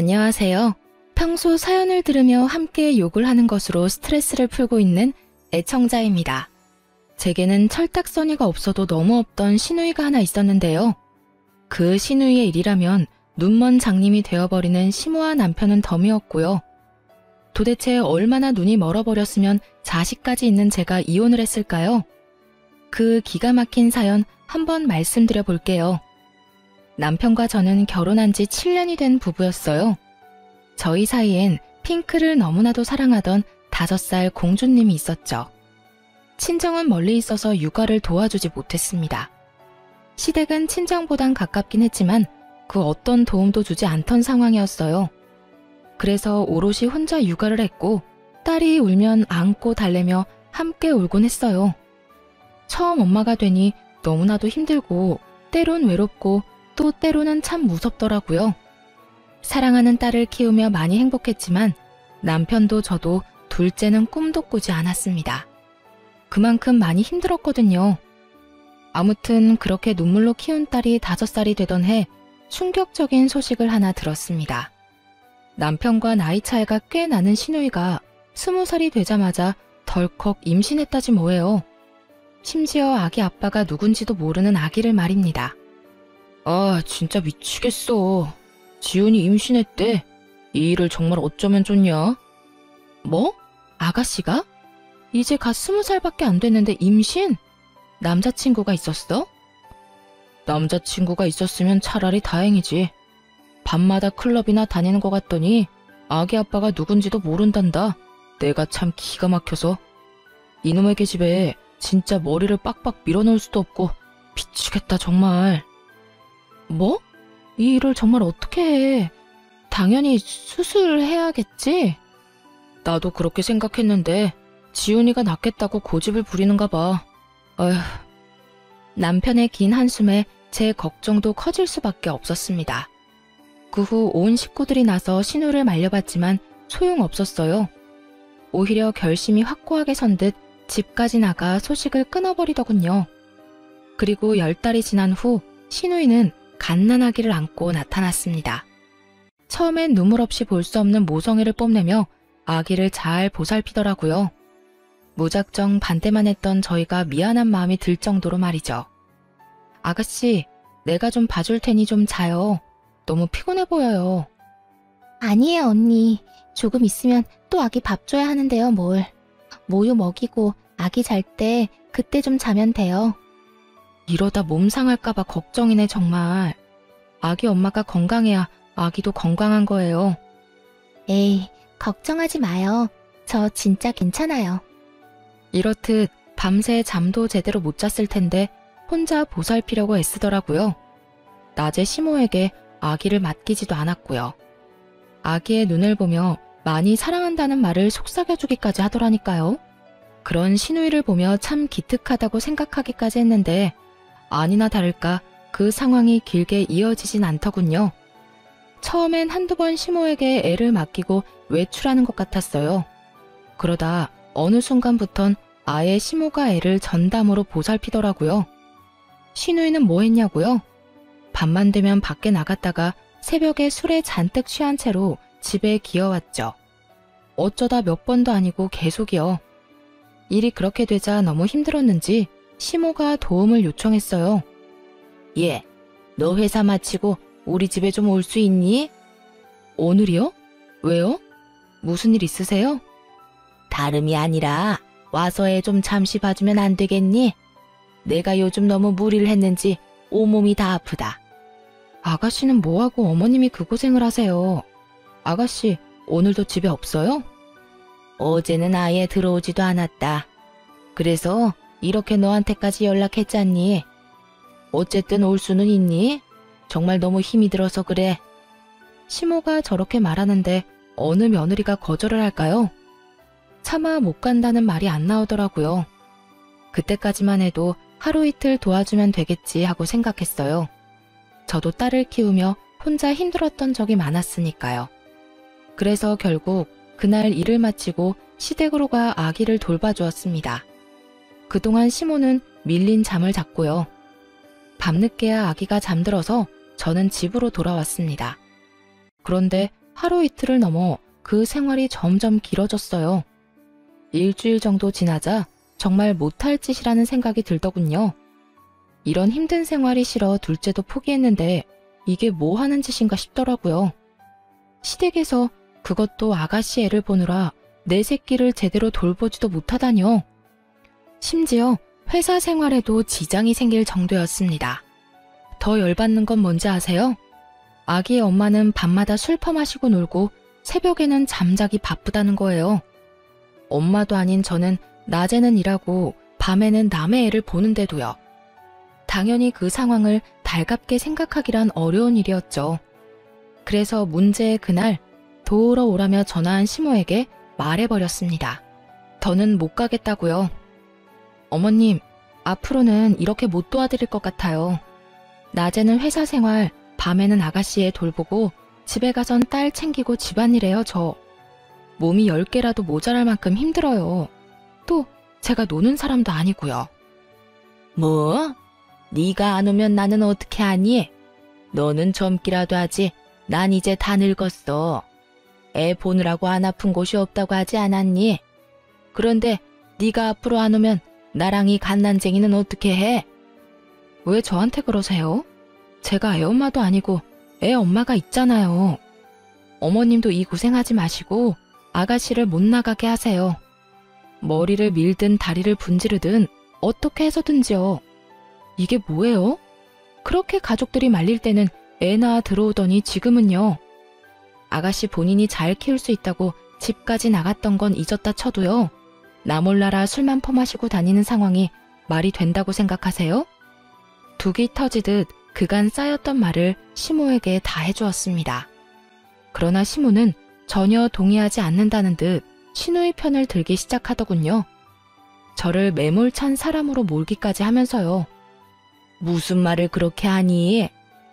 안녕하세요. 평소 사연을 들으며 함께 욕을 하는 것으로 스트레스를 풀고 있는 애청자입니다. 제게는 철딱서니가 없어도 너무 없던 시누이가 하나 있었는데요. 그 시누이의 일이라면 눈먼 장님이 되어버리는 심오한 남편은 덤이었고요. 도대체 얼마나 눈이 멀어버렸으면 자식까지 있는 제가 이혼을 했을까요? 그 기가 막힌 사연 한번 말씀드려 볼게요. 남편과 저는 결혼한 지 7년이 된 부부였어요. 저희 사이엔 핑크를 너무나도 사랑하던 5살 공주님이 있었죠. 친정은 멀리 있어서 육아를 도와주지 못했습니다. 시댁은 친정보단 가깝긴 했지만 그 어떤 도움도 주지 않던 상황이었어요. 그래서 오롯이 혼자 육아를 했고 딸이 울면 안고 달래며 함께 울곤 했어요. 처음 엄마가 되니 너무나도 힘들고 때론 외롭고 또 때로는 참 무섭더라고요. 사랑하는 딸을 키우며 많이 행복했지만 남편도 저도 둘째는 꿈도 꾸지 않았습니다. 그만큼 많이 힘들었거든요. 아무튼 그렇게 눈물로 키운 딸이 5살이 되던 해 충격적인 소식을 하나 들었습니다. 남편과 나이 차이가 꽤 나는 시누이가 20살이 되자마자 덜컥 임신했다지 뭐예요. 심지어 아기 아빠가 누군지도 모르는 아기를 말입니다. 아, 진짜 미치겠어. 지훈이 임신했대. 이 일을 정말 어쩌면 좋냐? 뭐? 아가씨가? 이제 갓 20살밖에 안 됐는데 임신? 남자친구가 있었어? 남자친구가 있었으면 차라리 다행이지. 밤마다 클럽이나 다니는 것 같더니 아기 아빠가 누군지도 모른단다. 내가 참 기가 막혀서. 이놈의 계집애 진짜 머리를 빡빡 밀어넣을 수도 없고 미치겠다 정말. 뭐? 이 일을 정말 어떻게 해? 당연히 수술해야겠지? 나도 그렇게 생각했는데 지훈이가 낫겠다고 고집을 부리는가 봐. 어휴. 남편의 긴 한숨에 제 걱정도 커질 수밖에 없었습니다. 그 후 온 식구들이 나서 신우를 말려봤지만 소용없었어요. 오히려 결심이 확고하게 선 듯 집까지 나가 소식을 끊어버리더군요. 그리고 10달이 지난 후 신우이는 갓난아기를 안고 나타났습니다. 처음엔 눈물 없이 볼 수 없는 모성애를 뽐내며 아기를 잘 보살피더라고요. 무작정 반대만 했던 저희가 미안한 마음이 들 정도로 말이죠. 아가씨, 내가 좀 봐줄 테니 좀 자요. 너무 피곤해 보여요. 아니에요, 언니. 조금 있으면 또 아기 밥 줘야 하는데요, 뭘. 모유 먹이고 아기 잘 때 그때 좀 자면 돼요. 이러다 몸 상할까봐 걱정이네 정말. 아기 엄마가 건강해야 아기도 건강한 거예요. 에이, 걱정하지 마요. 저 진짜 괜찮아요. 이렇듯 밤새 잠도 제대로 못 잤을 텐데 혼자 보살피려고 애쓰더라고요. 낮에 시모에게 아기를 맡기지도 않았고요. 아기의 눈을 보며 많이 사랑한다는 말을 속삭여주기까지 하더라니까요. 그런 시누이를 보며 참 기특하다고 생각하기까지 했는데 아니나 다를까 그 상황이 길게 이어지진 않더군요. 처음엔 한두 번 시모에게 애를 맡기고 외출하는 것 같았어요. 그러다 어느 순간부턴 아예 시모가 애를 전담으로 보살피더라고요. 시누이는 뭐 했냐고요? 밤만 되면 밖에 나갔다가 새벽에 술에 잔뜩 취한 채로 집에 기어왔죠. 어쩌다 몇 번도 아니고 계속이요. 일이 그렇게 되자 너무 힘들었는지 시모가 도움을 요청했어요. 얘, 너 회사 마치고 우리 집에 좀 올 수 있니? 오늘이요? 왜요? 무슨 일 있으세요? 다름이 아니라 와서 애 좀 잠시 봐주면 안 되겠니? 내가 요즘 너무 무리를 했는지 온몸이 다 아프다. 아가씨는 뭐하고 어머님이 그 고생을 하세요? 아가씨, 오늘도 집에 없어요? 어제는 아예 들어오지도 않았다. 그래서 이렇게 너한테까지 연락했잖니. 어쨌든 올 수는 있니? 정말 너무 힘이 들어서 그래. 시모가 저렇게 말하는데 어느 며느리가 거절을 할까요? 차마 못 간다는 말이 안 나오더라고요. 그때까지만 해도 하루 이틀 도와주면 되겠지 하고 생각했어요. 저도 딸을 키우며 혼자 힘들었던 적이 많았으니까요. 그래서 결국 그날 일을 마치고 시댁으로 가 아기를 돌봐주었습니다. 그동안 시모는 밀린 잠을 잤고요. 밤늦게야 아기가 잠들어서 저는 집으로 돌아왔습니다. 그런데 하루 이틀을 넘어 그 생활이 점점 길어졌어요. 일주일 정도 지나자 정말 못할 짓이라는 생각이 들더군요. 이런 힘든 생활이 싫어 둘째도 포기했는데 이게 뭐 하는 짓인가 싶더라고요. 시댁에서 그것도 아가씨 애를 보느라 내 새끼를 제대로 돌보지도 못하다뇨. 심지어 회사 생활에도 지장이 생길 정도였습니다. 더 열받는 건 뭔지 아세요? 아기의 엄마는 밤마다 술 퍼마시고 놀고 새벽에는 잠자기 바쁘다는 거예요. 엄마도 아닌 저는 낮에는 일하고 밤에는 남의 애를 보는데도요. 당연히 그 상황을 달갑게 생각하기란 어려운 일이었죠. 그래서 문제의 그날 도우러 오라며 전화한 시모에게 말해버렸습니다. 더는 못 가겠다고요. 어머님, 앞으로는 이렇게 못 도와드릴 것 같아요. 낮에는 회사 생활, 밤에는 아가씨 애 돌보고 집에 가선 딸 챙기고 집안일해요, 저. 몸이 10개라도 모자랄 만큼 힘들어요. 또 제가 노는 사람도 아니고요. 뭐? 네가 안 오면 나는 어떻게 하니? 너는 젊기라도 하지. 난 이제 다 늙었어. 애 보느라고 안 아픈 곳이 없다고 하지 않았니? 그런데 네가 앞으로 안 오면 나랑 이 갓난쟁이는 어떻게 해? 왜 저한테 그러세요? 제가 애 엄마도 아니고 애 엄마가 있잖아요. 어머님도 이 고생하지 마시고 아가씨를 못 나가게 하세요. 머리를 밀든 다리를 분지르든 어떻게 해서든지요. 이게 뭐예요? 그렇게 가족들이 말릴 때는 애 낳아 들어오더니 지금은요. 아가씨 본인이 잘 키울 수 있다고 집까지 나갔던 건 잊었다 쳐도요. 나 몰라라 술만 퍼마시고 다니는 상황이 말이 된다고 생각하세요? 둑이 터지듯 그간 쌓였던 말을 시모에게 다 해주었습니다. 그러나 시모는 전혀 동의하지 않는다는 듯 시누이 편을 들기 시작하더군요. 저를 매몰찬 사람으로 몰기까지 하면서요. 무슨 말을 그렇게 하니?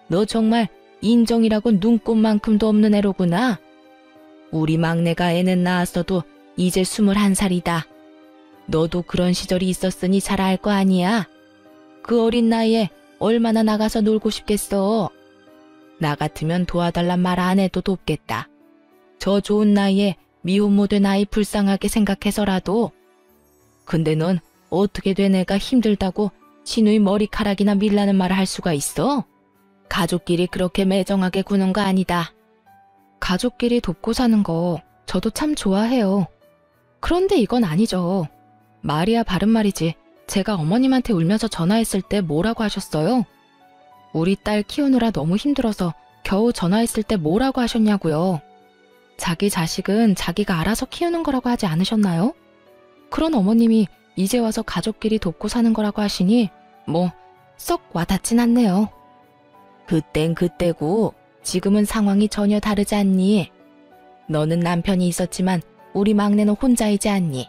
너 정말 인정이라고 눈꼽만큼도 없는 애로구나. 우리 막내가 애는 낳았어도 이제 21살이다. 너도 그런 시절이 있었으니 잘 알 거 아니야. 그 어린 나이에 얼마나 나가서 놀고 싶겠어. 나 같으면 도와달란 말 안 해도 돕겠다. 저 좋은 나이에 미혼모 된 아이 불쌍하게 생각해서라도. 근데 넌 어떻게 된 애가 힘들다고 시누이 머리카락이나 밀라는 말을 할 수가 있어? 가족끼리 그렇게 매정하게 구는 거 아니다. 가족끼리 돕고 사는 거 저도 참 좋아해요. 그런데 이건 아니죠. 말이야 바른 말이지. 제가 어머님한테 울면서 전화했을 때 뭐라고 하셨어요? 우리 딸 키우느라 너무 힘들어서 겨우 전화했을 때 뭐라고 하셨냐고요. 자기 자식은 자기가 알아서 키우는 거라고 하지 않으셨나요? 그런 어머님이 이제 와서 가족끼리 돕고 사는 거라고 하시니 뭐 썩 와닿진 않네요. 그땐 그때고 지금은 상황이 전혀 다르지 않니? 너는 남편이 있었지만 우리 막내는 혼자이지 않니?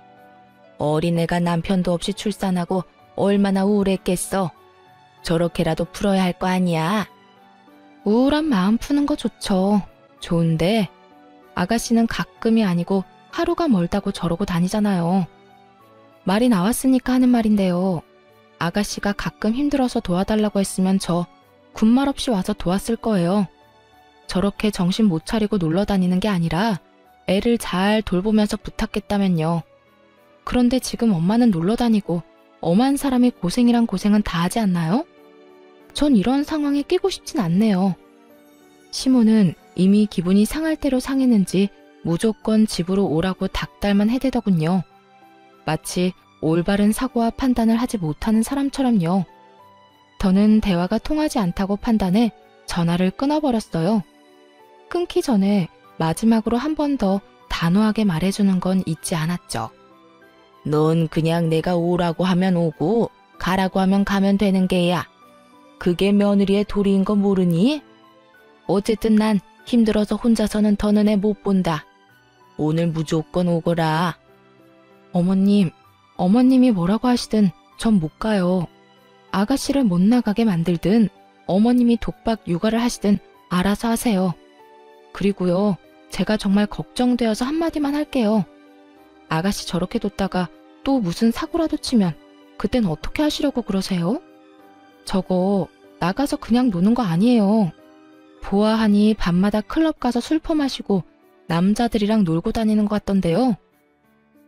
어린애가 남편도 없이 출산하고 얼마나 우울했겠어. 저렇게라도 풀어야 할 거 아니야. 우울한 마음 푸는 거 좋죠. 좋은데 아가씨는 가끔이 아니고 하루가 멀다고 저러고 다니잖아요. 말이 나왔으니까 하는 말인데요. 아가씨가 가끔 힘들어서 도와달라고 했으면 저 군말 없이 와서 도왔을 거예요. 저렇게 정신 못 차리고 놀러 다니는 게 아니라 애를 잘 돌보면서 부탁했다면요. 그런데 지금 엄마는 놀러 다니고 엄한 사람이 고생이란 고생은 다 하지 않나요? 전 이런 상황에 끼고 싶진 않네요. 시모는 이미 기분이 상할 대로 상했는지 무조건 집으로 오라고 닥달만 해대더군요. 마치 올바른 사고와 판단을 하지 못하는 사람처럼요. 더는 대화가 통하지 않다고 판단해 전화를 끊어버렸어요. 끊기 전에 마지막으로 한 번 더 단호하게 말해주는 건 잊지 않았죠. 넌 그냥 내가 오라고 하면 오고 가라고 하면 가면 되는 게야. 그게 며느리의 도리인 거 모르니? 어쨌든 난 힘들어서 혼자서는 더는 애 못 본다. 오늘 무조건 오거라. 어머님이 뭐라고 하시든 전 못 가요. 아가씨를 못 나가게 만들든 어머님이 독박 육아를 하시든 알아서 하세요. 그리고요, 제가 정말 걱정되어서 한마디만 할게요. 아가씨 저렇게 뒀다가 또 무슨 사고라도 치면 그땐 어떻게 하시려고 그러세요? 저거 나가서 그냥 노는 거 아니에요. 보아하니 밤마다 클럽 가서 술 퍼마시고 남자들이랑 놀고 다니는 것 같던데요.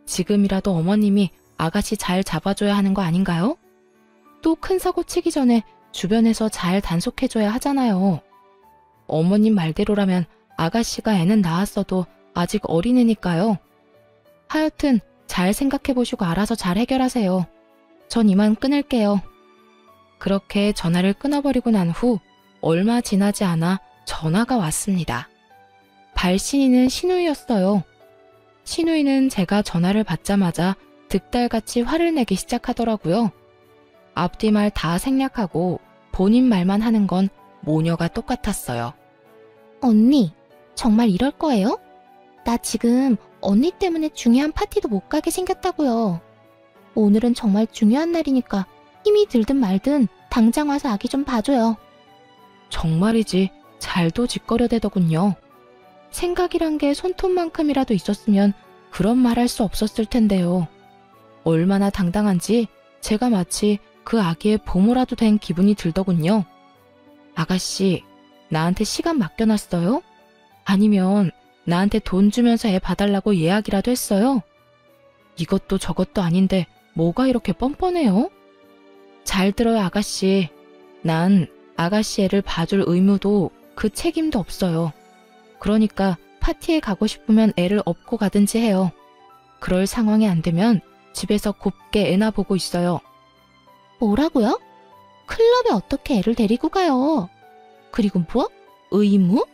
지금이라도 어머님이 아가씨 잘 잡아줘야 하는 거 아닌가요? 또 큰 사고 치기 전에 주변에서 잘 단속해줘야 하잖아요. 어머님 말대로라면 아가씨가 애는 낳았어도 아직 어린애니까요. 하여튼 잘 생각해보시고 알아서 잘 해결하세요. 전 이만 끊을게요. 그렇게 전화를 끊어버리고 난 후 얼마 지나지 않아 전화가 왔습니다. 발신인은 신우이였어요. 신우이는 제가 전화를 받자마자 득달같이 화를 내기 시작하더라고요. 앞뒤 말 다 생략하고 본인 말만 하는 건 모녀가 똑같았어요. 언니, 정말 이럴 거예요? 나 지금 언니 때문에 중요한 파티도 못 가게 생겼다고요. 오늘은 정말 중요한 날이니까 힘이 들든 말든 당장 와서 아기 좀 봐줘요. 정말이지 잘도 짓거려대더군요. 생각이란 게 손톱만큼이라도 있었으면 그런 말 할 수 없었을 텐데요. 얼마나 당당한지 제가 마치 그 아기의 보모라도 된 기분이 들더군요. 아가씨, 나한테 시간 맡겨놨어요? 아니면 나한테 돈 주면서 애 봐달라고 예약이라도 했어요? 이것도 저것도 아닌데 뭐가 이렇게 뻔뻔해요? 잘 들어요, 아가씨. 난 아가씨 애를 봐줄 의무도 그 책임도 없어요. 그러니까 파티에 가고 싶으면 애를 업고 가든지 해요. 그럴 상황이 안 되면 집에서 곱게 애나 보고 있어요. 뭐라고요? 클럽에 어떻게 애를 데리고 가요? 그리고 뭐? 의무?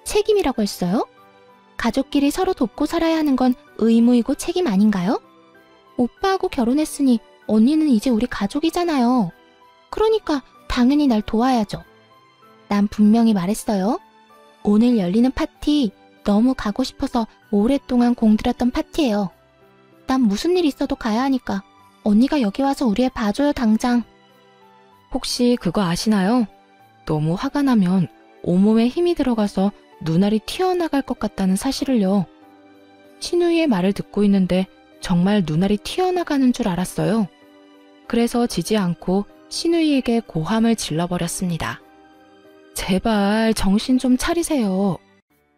책임이라고 했어요? 가족끼리 서로 돕고 살아야 하는 건 의무이고 책임 아닌가요? 오빠하고 결혼했으니 언니는 이제 우리 가족이잖아요. 그러니까 당연히 날 도와야죠. 난 분명히 말했어요. 오늘 열리는 파티 너무 가고 싶어서 오랫동안 공들였던 파티예요. 난 무슨 일 있어도 가야 하니까 언니가 여기 와서 우리 애 봐줘요, 당장. 혹시 그거 아시나요? 너무 화가 나면 온몸에 힘이 들어가서 눈알이 튀어나갈 것 같다는 사실을요. 신우이의 말을 듣고 있는데 정말 눈알이 튀어나가는 줄 알았어요. 그래서 지지 않고 신우이에게 고함을 질러버렸습니다. 제발 정신 좀 차리세요.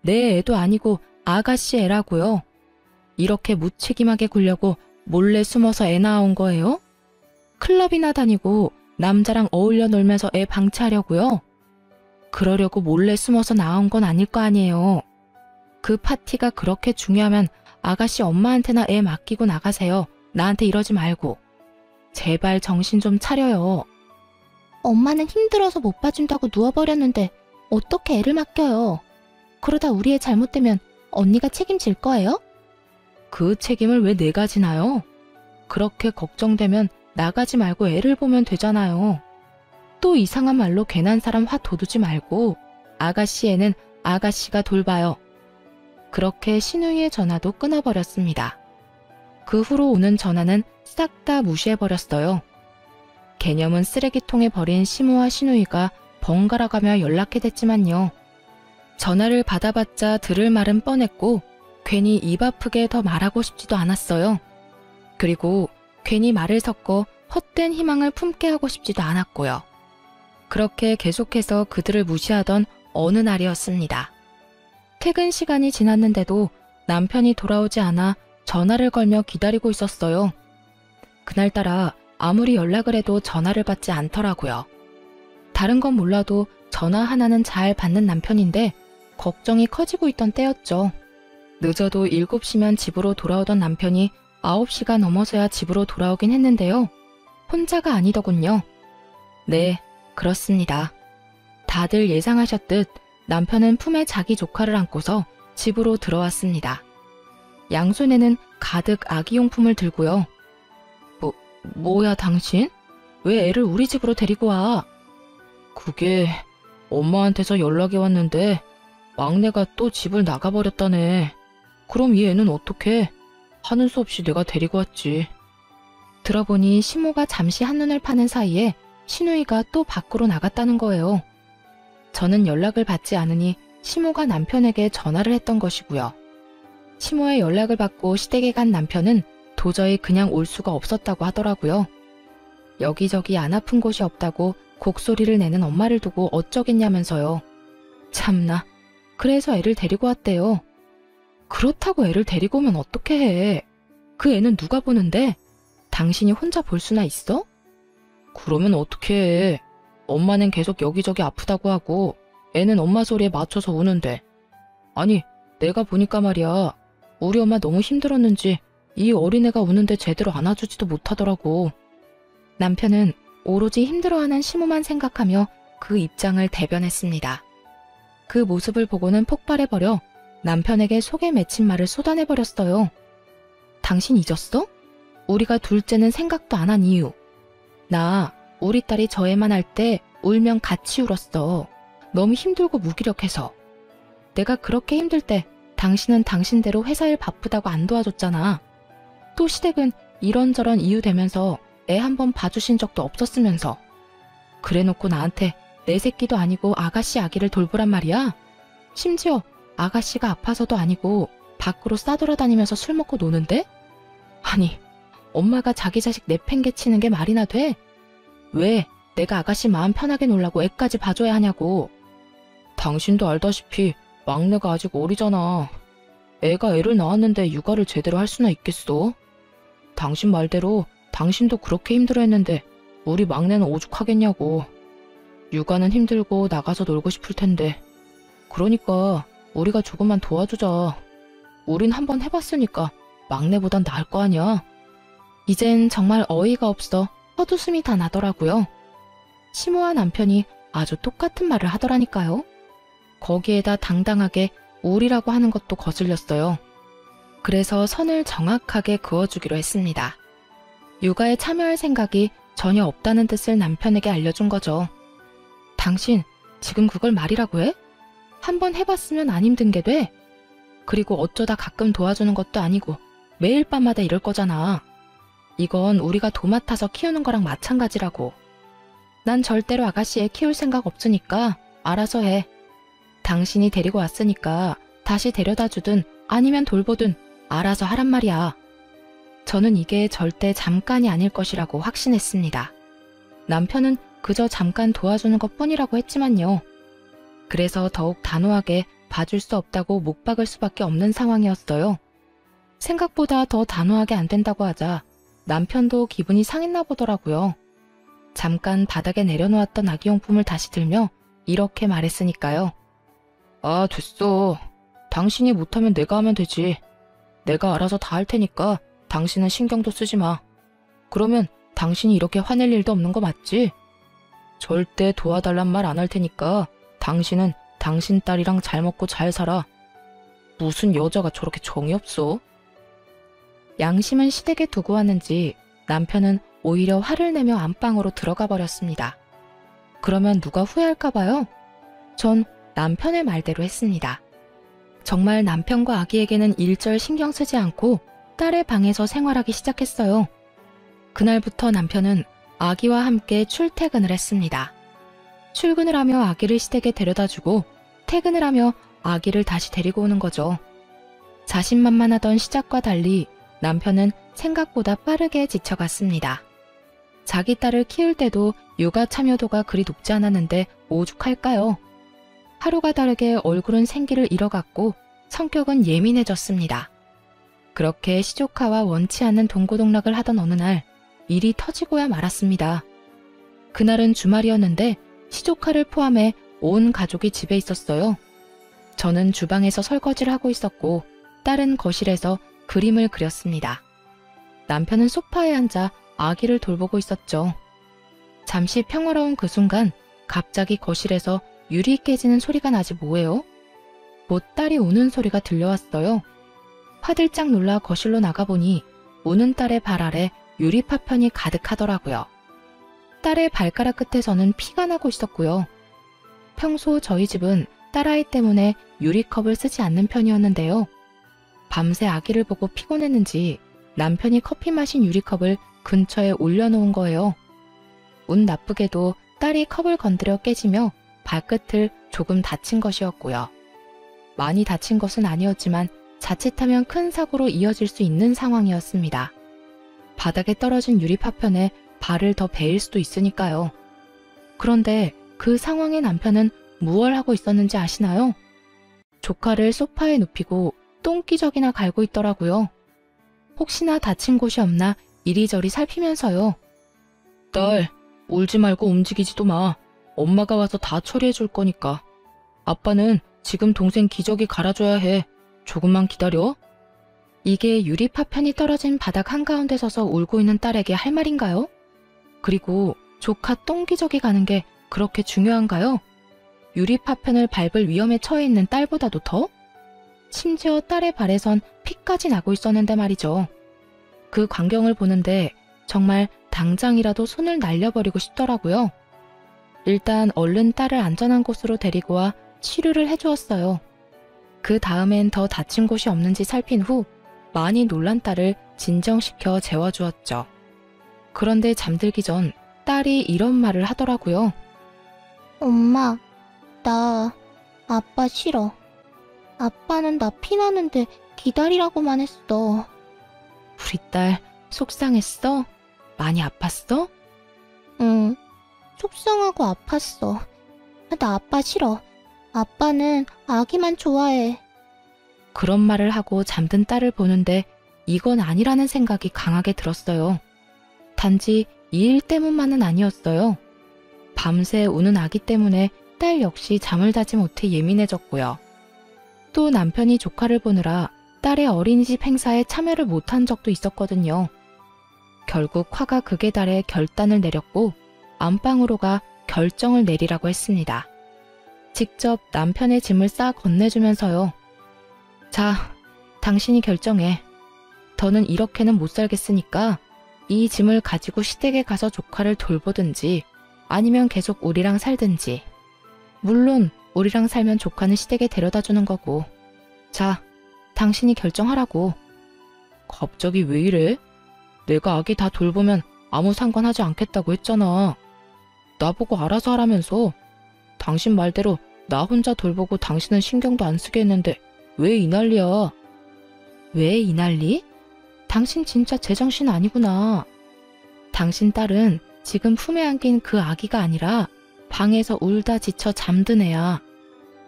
내 애도 아니고 아가씨 애라고요. 이렇게 무책임하게 굴려고 몰래 숨어서 애 낳아온 거예요? 클럽이나 다니고 남자랑 어울려 놀면서 애 방치하려고요? 그러려고 몰래 숨어서 낳아온 건 아닐 거 아니에요. 그 파티가 그렇게 중요하면 아가씨 엄마한테나 애 맡기고 나가세요. 나한테 이러지 말고. 제발 정신 좀 차려요. 엄마는 힘들어서 못 봐준다고 누워버렸는데 어떻게 애를 맡겨요? 그러다 우리 애 잘못되면 언니가 책임질 거예요? 그 책임을 왜 내가 지나요? 그렇게 걱정되면 나가지 말고 애를 보면 되잖아요. 또 이상한 말로 괜한 사람 화 돋우지 말고 아가씨 애는 아가씨가 돌봐요. 그렇게 신우이의 전화도 끊어버렸습니다. 그 후로 오는 전화는 싹 다 무시해버렸어요. 개념은 쓰레기통에 버린 시모와 신우이가 번갈아가며 연락해댔지만요. 전화를 받아봤자 들을 말은 뻔했고 괜히 입 아프게 더 말하고 싶지도 않았어요. 그리고 괜히 말을 섞어 헛된 희망을 품게 하고 싶지도 않았고요. 그렇게 계속해서 그들을 무시하던 어느 날이었습니다. 퇴근 시간이 지났는데도 남편이 돌아오지 않아 전화를 걸며 기다리고 있었어요. 그날따라 아무리 연락을 해도 전화를 받지 않더라고요. 다른 건 몰라도 전화 하나는 잘 받는 남편인데 걱정이 커지고 있던 때였죠. 늦어도 7시면 집으로 돌아오던 남편이 9시가 넘어서야 집으로 돌아오긴 했는데요. 혼자가 아니더군요. 네, 그렇습니다. 다들 예상하셨듯 남편은 품에 자기 조카를 안고서 집으로 들어왔습니다. 양손에는 가득 아기용품을 들고요. 뭐야 당신? 왜 애를 우리 집으로 데리고 와? 그게 엄마한테서 연락이 왔는데 막내가 또 집을 나가버렸다네. 그럼 이 애는 어떡해? 하는 수 없이 내가 데리고 왔지. 들어보니 시모가 잠시 한눈을 파는 사이에 신우이가 또 밖으로 나갔다는 거예요. 저는 연락을 받지 않으니 시모가 남편에게 전화를 했던 것이고요. 시모의 연락을 받고 시댁에 간 남편은 도저히 그냥 올 수가 없었다고 하더라고요. 여기저기 안 아픈 곳이 없다고 곡소리를 내는 엄마를 두고 어쩌겠냐면서요. 참나. 그래서 애를 데리고 왔대요. 그렇다고 애를 데리고 오면 어떻게 해? 그 애는 누가 보는데? 당신이 혼자 볼 수나 있어? 그러면 어떻게 해? 엄마는 계속 여기저기 아프다고 하고 애는 엄마 소리에 맞춰서 우는데. 아니, 내가 보니까 말이야. 우리 엄마 너무 힘들었는지 이 어린애가 우는데 제대로 안아주지도 못하더라고. 남편은 오로지 힘들어하는 시모만 생각하며 그 입장을 대변했습니다. 그 모습을 보고는 폭발해버려 남편에게 속에 맺힌 말을 쏟아내버렸어요. 당신 잊었어? 우리가 둘째는 생각도 안 한 이유. 나 우리 딸이 저 애만 할 때 울면 같이 울었어. 너무 힘들고 무기력해서. 내가 그렇게 힘들 때 당신은 당신대로 회사 일 바쁘다고 안 도와줬잖아. 또 시댁은 이런저런 이유 대면서 애 한번 봐주신 적도 없었으면서. 그래놓고 나한테 내 새끼도 아니고 아가씨 아기를 돌보란 말이야? 심지어 아가씨가 아파서도 아니고 밖으로 싸돌아다니면서 술 먹고 노는데? 아니, 엄마가 자기 자식 내팽개치는 게 말이나 돼? 왜 내가 아가씨 마음 편하게 놀라고 애까지 봐줘야 하냐고. 당신도 알다시피 막내가 아직 어리잖아. 애가 애를 낳았는데 육아를 제대로 할 수나 있겠어? 당신 말대로 당신도 그렇게 힘들어했는데 우리 막내는 오죽하겠냐고. 육아는 힘들고 나가서 놀고 싶을 텐데. 그러니까 우리가 조금만 도와주자. 우린 한번 해봤으니까 막내보단 나을 거 아니야. 이젠 정말 어이가 없어 헛웃음이 다 나더라고요. 시모와 남편이 아주 똑같은 말을 하더라니까요. 거기에다 당당하게 우리라고 하는 것도 거슬렸어요. 그래서 선을 정확하게 그어주기로 했습니다. 육아에 참여할 생각이 전혀 없다는 뜻을 남편에게 알려준 거죠. 당신 지금 그걸 말이라고 해? 한번 해봤으면 안 힘든 게 돼? 그리고 어쩌다 가끔 도와주는 것도 아니고 매일 밤마다 이럴 거잖아. 이건 우리가 도맡아서 키우는 거랑 마찬가지라고. 난 절대로 아가씨 애 키울 생각 없으니까 알아서 해. 당신이 데리고 왔으니까 다시 데려다 주든 아니면 돌보든 알아서 하란 말이야. 저는 이게 절대 잠깐이 아닐 것이라고 확신했습니다. 남편은 그저 잠깐 도와주는 것뿐이라고 했지만요. 그래서 더욱 단호하게 봐줄 수 없다고 목 박을 수밖에 없는 상황이었어요. 생각보다 더 단호하게 안 된다고 하자 남편도 기분이 상했나 보더라고요. 잠깐 바닥에 내려놓았던 아기용품을 다시 들며 이렇게 말했으니까요. 아, 됐어. 당신이 못하면 내가 하면 되지. 내가 알아서 다 할 테니까 당신은 신경도 쓰지 마. 그러면 당신이 이렇게 화낼 일도 없는 거 맞지? 절대 도와달란 말 안 할 테니까 당신은 당신 딸이랑 잘 먹고 잘 살아. 무슨 여자가 저렇게 정이 없어? 양심은 시댁에 두고 왔는지 남편은 오히려 화를 내며 안방으로 들어가 버렸습니다. 그러면 누가 후회할까 봐요? 전 남편의 말대로 했습니다. 정말 남편과 아기에게는 일절 신경 쓰지 않고 딸의 방에서 생활하기 시작했어요. 그날부터 남편은 아기와 함께 출퇴근을 했습니다. 출근을 하며 아기를 시댁에 데려다주고 퇴근을 하며 아기를 다시 데리고 오는 거죠. 자신만만하던 시작과 달리 남편은 생각보다 빠르게 지쳐갔습니다. 자기 딸을 키울 때도 육아 참여도가 그리 높지 않았는데 오죽할까요? 하루가 다르게 얼굴은 생기를 잃어갔고 성격은 예민해졌습니다. 그렇게 시조카와 원치 않는 동고동락을 하던 어느 날 일이 터지고야 말았습니다. 그날은 주말이었는데 시조카를 포함해 온 가족이 집에 있었어요. 저는 주방에서 설거지를 하고 있었고 딸은 거실에서 그림을 그렸습니다. 남편은 소파에 앉아 아기를 돌보고 있었죠. 잠시 평화로운 그 순간 갑자기 거실에서 유리 깨지는 소리가 나지 뭐예요? 곧 딸이 우는 소리가 들려왔어요. 화들짝 놀라 거실로 나가보니 우는 딸의 발 아래 유리 파편이 가득하더라고요. 딸의 발가락 끝에서는 피가 나고 있었고요. 평소 저희 집은 딸아이 때문에 유리컵을 쓰지 않는 편이었는데요. 밤새 아기를 보고 피곤했는지 남편이 커피 마신 유리컵을 근처에 올려놓은 거예요. 운 나쁘게도 딸이 컵을 건드려 깨지며 발끝을 조금 다친 것이었고요. 많이 다친 것은 아니었지만 자칫하면 큰 사고로 이어질 수 있는 상황이었습니다. 바닥에 떨어진 유리 파편에 발을 더 베일 수도 있으니까요. 그런데 그 상황에 남편은 무얼 하고 있었는지 아시나요? 조카를 소파에 눕히고 똥기저귀나 갈고 있더라고요. 혹시나 다친 곳이 없나 이리저리 살피면서요. 딸, 울지 말고 움직이지도 마. 엄마가 와서 다 처리해 줄 거니까. 아빠는 지금 동생 기저귀 갈아줘야 해. 조금만 기다려. 이게 유리 파편이 떨어진 바닥 한가운데 서서 울고 있는 딸에게 할 말인가요? 그리고 조카 똥기저귀 가는 게 그렇게 중요한가요? 유리 파편을 밟을 위험에 처해 있는 딸보다도 더? 심지어 딸의 발에선 피까지 나고 있었는데 말이죠. 그 광경을 보는데 정말 당장이라도 손을 날려버리고 싶더라고요. 일단 얼른 딸을 안전한 곳으로 데리고 와 치료를 해주었어요. 그 다음엔 더 다친 곳이 없는지 살핀 후 많이 놀란 딸을 진정시켜 재워주었죠. 그런데 잠들기 전 딸이 이런 말을 하더라고요. 엄마, 나 아빠 싫어. 아빠는 나 피나는데 기다리라고만 했어. 우리 딸 속상했어? 많이 아팠어? 응, 속상하고 아팠어. 나 아빠 싫어. 아빠는 아기만 좋아해. 그런 말을 하고 잠든 딸을 보는데 이건 아니라는 생각이 강하게 들었어요. 단지 이 일 때문만은 아니었어요. 밤새 우는 아기 때문에 딸 역시 잠을 자지 못해 예민해졌고요. 또 남편이 조카를 보느라 딸의 어린이집 행사에 참여를 못한 적도 있었거든요. 결국 화가 극에 달해 결단을 내렸고 안방으로 가 결정을 내리라고 했습니다. 직접 남편의 짐을 싸 건네주면서요. 자, 당신이 결정해. 더는 이렇게는 못 살겠으니까 이 짐을 가지고 시댁에 가서 조카를 돌보든지 아니면 계속 우리랑 살든지. 물론 우리랑 살면 조카는 시댁에 데려다 주는 거고. 자, 당신이 결정하라고. 갑자기 왜 이래? 내가 아기 다 돌보면 아무 상관하지 않겠다고 했잖아. 나보고 알아서 하라면서. 당신 말대로 나 혼자 돌보고 당신은 신경도 안 쓰게 했는데 왜 이 난리야? 왜 이 난리? 당신 진짜 제정신 아니구나. 당신 딸은 지금 품에 안긴 그 아기가 아니라 방에서 울다 지쳐 잠든 애야.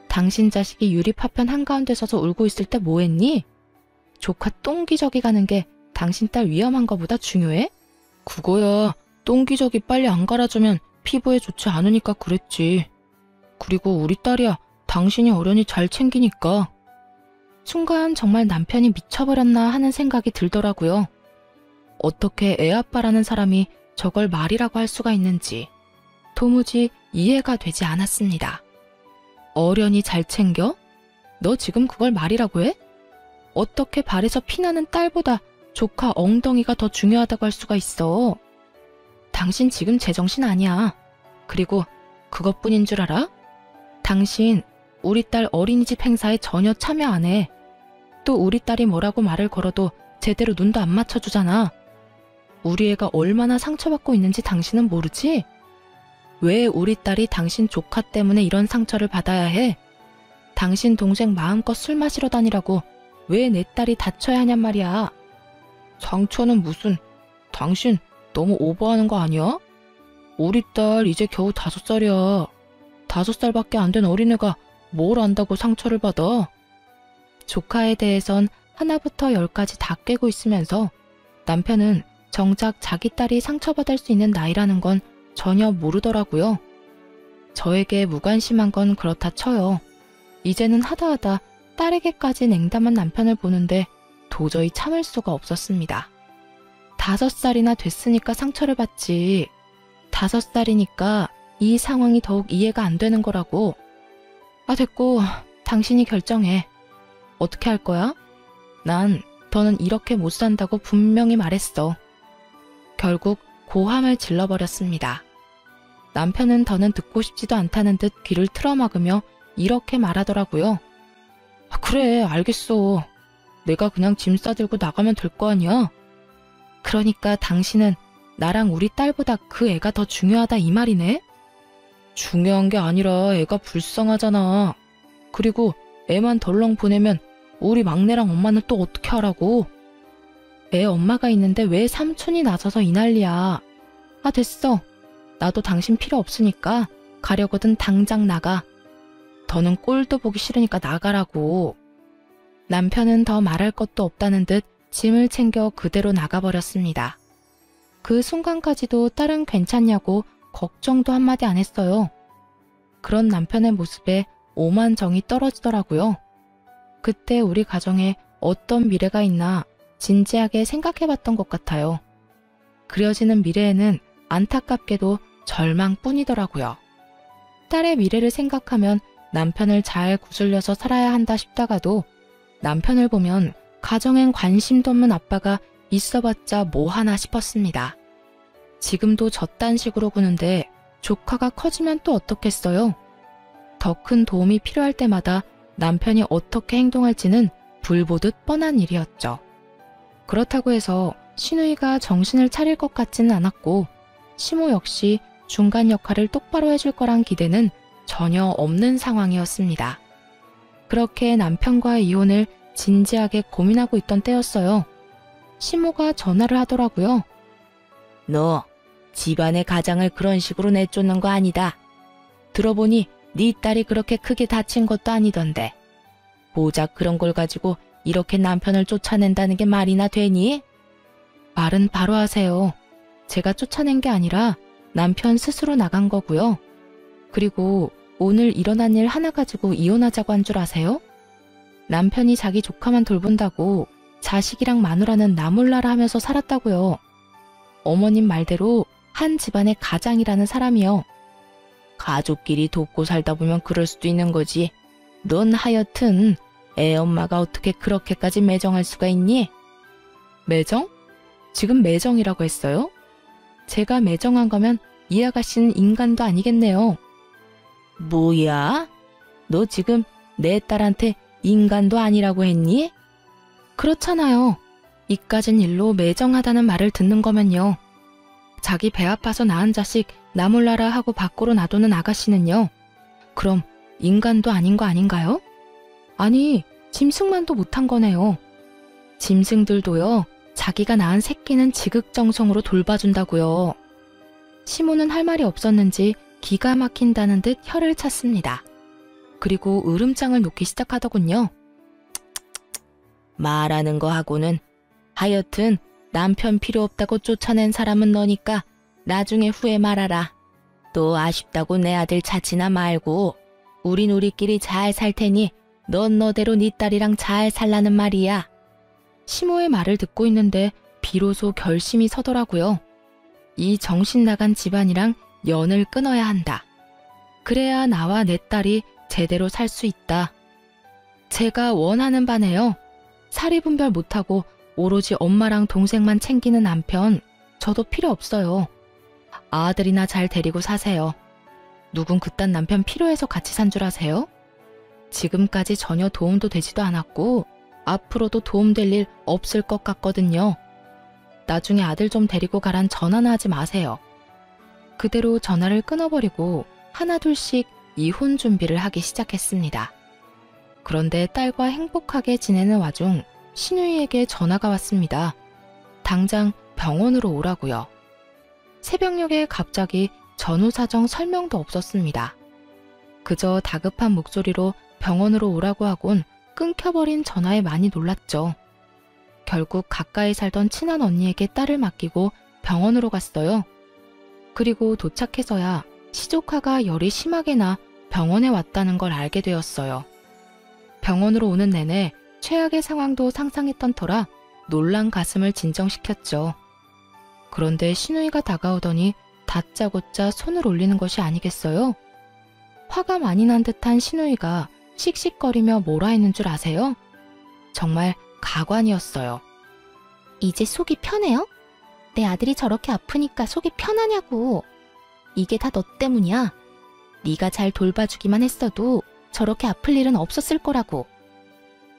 당신 자식이 유리 파편 한가운데 서서 울고 있을 때 뭐 했니? 조카 똥기저귀 가는 게 당신 딸 위험한 거보다 중요해? 그거야. 똥기저귀 빨리 안 갈아주면 피부에 좋지 않으니까 그랬지. 그리고 우리 딸이야. 당신이 어련히 잘 챙기니까. 순간 정말 남편이 미쳐버렸나 하는 생각이 들더라고요. 어떻게 애아빠라는 사람이 저걸 말이라고 할 수가 있는지 도무지 이해가 되지 않았습니다. 어련히 잘 챙겨? 너 지금 그걸 말이라고 해? 어떻게 발에서 피나는 딸보다 조카 엉덩이가 더 중요하다고 할 수가 있어? 당신 지금 제정신 아니야. 그리고 그것뿐인 줄 알아? 당신 우리 딸 어린이집 행사에 전혀 참여 안 해. 또 우리 딸이 뭐라고 말을 걸어도 제대로 눈도 안 맞춰주잖아. 우리 애가 얼마나 상처받고 있는지 당신은 모르지? 왜 우리 딸이 당신 조카 때문에 이런 상처를 받아야 해? 당신 동생 마음껏 술 마시러 다니라고 왜 내 딸이 다쳐야 하냔 말이야. 상처는 무슨, 당신 너무 오버하는 거 아니야? 우리 딸 이제 겨우 5살이야. 5살밖에 안 된 어린애가 뭘 안다고 상처를 받아? 조카에 대해선 하나부터 10까지 다 꿰고 있으면서 남편은 정작 자기 딸이 상처받을 수 있는 나이라는 건 전혀 모르더라고요. 저에게 무관심한 건 그렇다 쳐요. 이제는 하다하다 딸에게까지 냉담한 남편을 보는데 도저히 참을 수가 없었습니다. 5살이나 됐으니까 상처를 받지. 5살이니까 이 상황이 더욱 이해가 안 되는 거라고. 아, 됐고 당신이 결정해. 어떻게 할 거야? 난 더는 이렇게 못 산다고 분명히 말했어. 결국 고함을 질러버렸습니다. 남편은 더는 듣고 싶지도 않다는 듯 귀를 틀어막으며 이렇게 말하더라고요. 아, 그래, 알겠어. 내가 그냥 짐 싸들고 나가면 될 거 아니야? 그러니까 당신은 나랑 우리 딸보다 그 애가 더 중요하다 이 말이네? 중요한 게 아니라 애가 불쌍하잖아. 그리고 애만 덜렁 보내면 우리 막내랑 엄마는 또 어떻게 하라고? 애 엄마가 있는데 왜 삼촌이 나서서 이 난리야. 아, 됐어. 나도 당신 필요 없으니까 가려거든 당장 나가. 더는 꼴도 보기 싫으니까 나가라고. 남편은 더 말할 것도 없다는 듯 짐을 챙겨 그대로 나가버렸습니다. 그 순간까지도 딸은 괜찮냐고 걱정도 한마디 안 했어요. 그런 남편의 모습에 오만 정이 떨어지더라고요. 그때 우리 가정에 어떤 미래가 있나 진지하게 생각해봤던 것 같아요. 그려지는 미래에는 안타깝게도 절망뿐이더라고요. 딸의 미래를 생각하면 남편을 잘 구슬려서 살아야 한다 싶다가도 남편을 보면 가정엔 관심도 없는 아빠가 있어봤자 뭐 하나 싶었습니다. 지금도 저딴 식으로 구는데 조카가 커지면 또 어떻겠어요? 더 큰 도움이 필요할 때마다 남편이 어떻게 행동할지는 불보듯 뻔한 일이었죠. 그렇다고 해서 시누이가 정신을 차릴 것 같지는 않았고 시모 역시 중간 역할을 똑바로 해줄 거란 기대는 전혀 없는 상황이었습니다. 그렇게 남편과의 이혼을 진지하게 고민하고 있던 때였어요. 시모가 전화를 하더라고요. 너 집안의 가장을 그런 식으로 내쫓는 거 아니다. 들어보니 네 딸이 그렇게 크게 다친 것도 아니던데. 고작 그런 걸 가지고 이렇게 남편을 쫓아낸다는 게 말이나 되니? 말은 바로 하세요. 제가 쫓아낸 게 아니라 남편 스스로 나간 거고요. 그리고 오늘 일어난 일 하나 가지고 이혼하자고 한 줄 아세요? 남편이 자기 조카만 돌본다고 자식이랑 마누라는 나 몰라라 하면서 살았다고요. 어머님 말대로 한 집안의 가장이라는 사람이요. 가족끼리 돕고 살다 보면 그럴 수도 있는 거지. 넌 하여튼 애 엄마가 어떻게 그렇게까지 매정할 수가 있니? 매정? 지금 매정이라고 했어요? 제가 매정한 거면 이 아가씨는 인간도 아니겠네요. 뭐야? 너 지금 내 딸한테 인간도 아니라고 했니? 그렇잖아요. 이까진 일로 매정하다는 말을 듣는 거면요. 자기 배 아파서 낳은 자식 나 몰라라 하고 밖으로 놔두는 아가씨는요. 그럼 인간도 아닌 거 아닌가요? 아니, 짐승만도 못한 거네요. 짐승들도요, 자기가 낳은 새끼는 지극정성으로 돌봐준다고요. 시모는 할 말이 없었는지 기가 막힌다는 듯 혀를 찼습니다. 그리고 으름장을 놓기 시작하더군요. 말하는 거 하고는 하여튼 남편 필요 없다고 쫓아낸 사람은 너니까 나중에 후회 말아라. 또 아쉽다고 내 아들 찾지나 말고 우린 우리끼리 잘 살 테니 넌 너대로 네 딸이랑 잘 살라는 말이야. 시모의 말을 듣고 있는데 비로소 결심이 서더라고요. 이 정신 나간 집안이랑 연을 끊어야 한다. 그래야 나와 내 딸이 제대로 살 수 있다. 제가 원하는 바네요. 사리 분별 못하고 오로지 엄마랑 동생만 챙기는 남편, 저도 필요 없어요. 아들이나 잘 데리고 사세요. 누군 그딴 남편 필요해서 같이 산 줄 아세요? 지금까지 전혀 도움도 되지도 않았고 앞으로도 도움될 일 없을 것 같거든요. 나중에 아들 좀 데리고 가란 전화나 하지 마세요. 그대로 전화를 끊어버리고 하나둘씩 이혼 준비를 하기 시작했습니다. 그런데 딸과 행복하게 지내는 와중 시누이에게 전화가 왔습니다. 당장 병원으로 오라고요. 새벽녘에 갑자기 전후 사정 설명도 없었습니다. 그저 다급한 목소리로 병원으로 오라고 하곤 끊겨버린 전화에 많이 놀랐죠. 결국 가까이 살던 친한 언니에게 딸을 맡기고 병원으로 갔어요. 그리고 도착해서야 시조카가 열이 심하게 나 병원에 왔다는 걸 알게 되었어요. 병원으로 오는 내내 최악의 상황도 상상했던 터라 놀란 가슴을 진정시켰죠. 그런데 시누이가 다가오더니 다짜고짜 손을 올리는 것이 아니겠어요? 화가 많이 난 듯한 시누이가 씩씩거리며 뭐라 했는 줄 아세요? 정말 가관이었어요. 이제 속이 편해요? 내 아들이 저렇게 아프니까 속이 편하냐고. 이게 다 너 때문이야. 네가 잘 돌봐주기만 했어도 저렇게 아플 일은 없었을 거라고.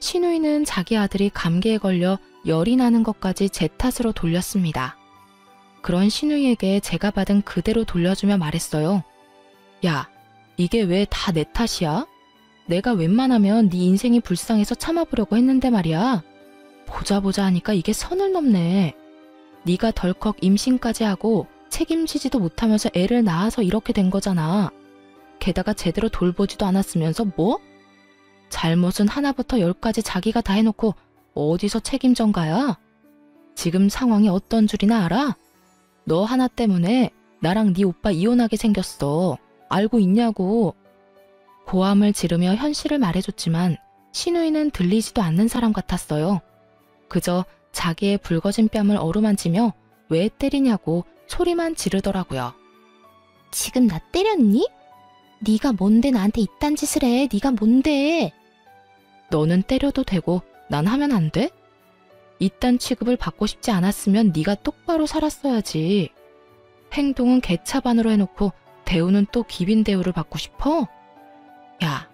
시누이는 자기 아들이 감기에 걸려 열이 나는 것까지 제 탓으로 돌렸습니다. 그런 시누이에게 제가 받은 그대로 돌려주며 말했어요. 야, 이게 왜 다 내 탓이야? 내가 웬만하면 네 인생이 불쌍해서 참아보려고 했는데 말이야. 보자 하니까 이게 선을 넘네. 네가 덜컥 임신까지 하고 책임지지도 못하면서 애를 낳아서 이렇게 된 거잖아. 게다가 제대로 돌보지도 않았으면서 뭐? 잘못은 하나부터 열까지 자기가 다 해놓고 어디서 책임전가야? 지금 상황이 어떤 줄이나 알아? 너 하나 때문에 나랑 네 오빠 이혼하게 생겼어. 알고 있냐고. 고함을 지르며 현실을 말해줬지만 신우이는 들리지도 않는 사람 같았어요. 그저 자기의 붉어진 뺨을 어루만지며 왜 때리냐고 소리만 지르더라고요. 지금 나 때렸니? 네가 뭔데 나한테 이딴 짓을 해? 네가 뭔데? 너는 때려도 되고 난 하면 안 돼? 이딴 취급을 받고 싶지 않았으면 네가 똑바로 살았어야지. 행동은 개차반으로 해놓고 대우는 또 기빈 대우를 받고 싶어? 야,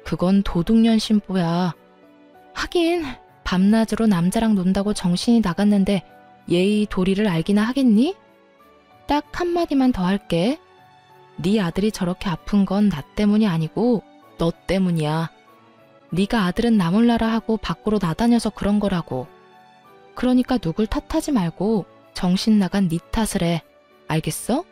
그건 도둑년 심보야. 하긴 밤낮으로 남자랑 논다고 정신이 나갔는데 예의 도리를 알기나 하겠니? 딱 한마디만 더 할게. 네 아들이 저렇게 아픈 건 나 때문이 아니고 너 때문이야. 네가 아들은 나 몰라라 하고 밖으로 나다녀서 그런 거라고. 그러니까 누굴 탓하지 말고 정신 나간 네 탓을 해. 알겠어?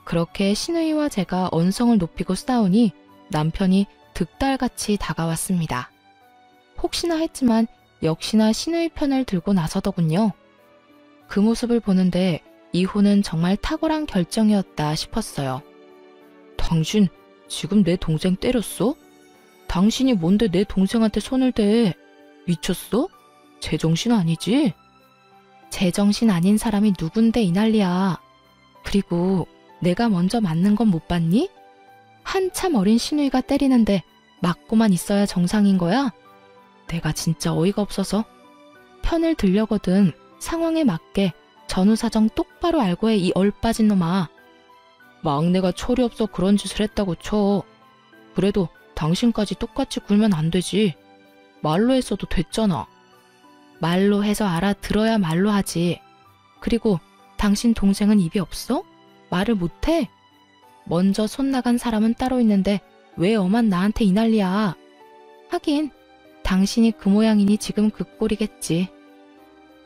그렇게 신우이와 제가 언성을 높이고 싸우니 남편이 득달같이 다가왔습니다. 혹시나 했지만 역시나 신우이 편을 들고 나서더군요. 그 모습을 보는데 이혼은 정말 탁월한 결정이었다 싶었어요. 당신 지금 내 동생 때렸어? 당신이 뭔데 내 동생한테 손을 대? 미쳤어? 제정신 아니지? 제정신 아닌 사람이 누군데 이 난리야. 그리고 내가 먼저 맞는 건 못 봤니? 한참 어린 신우이가 때리는데 맞고만 있어야 정상인 거야? 내가 진짜 어이가 없어서 편을 들려거든. 상황에 맞게 전후사정 똑바로 알고 해, 이 얼빠진 놈아. 막내가 철이 없어 그런 짓을 했다고 쳐. 그래도 당신까지 똑같이 굴면 안 되지. 말로 했어도 됐잖아. 말로 해서 알아들어야 말로 하지. 그리고 당신 동생은 입이 없어? 말을 못해? 먼저 손 나간 사람은 따로 있는데 왜 엄한 나한테 이 난리야. 하긴 당신이 그 모양이니 지금 그 꼴이겠지.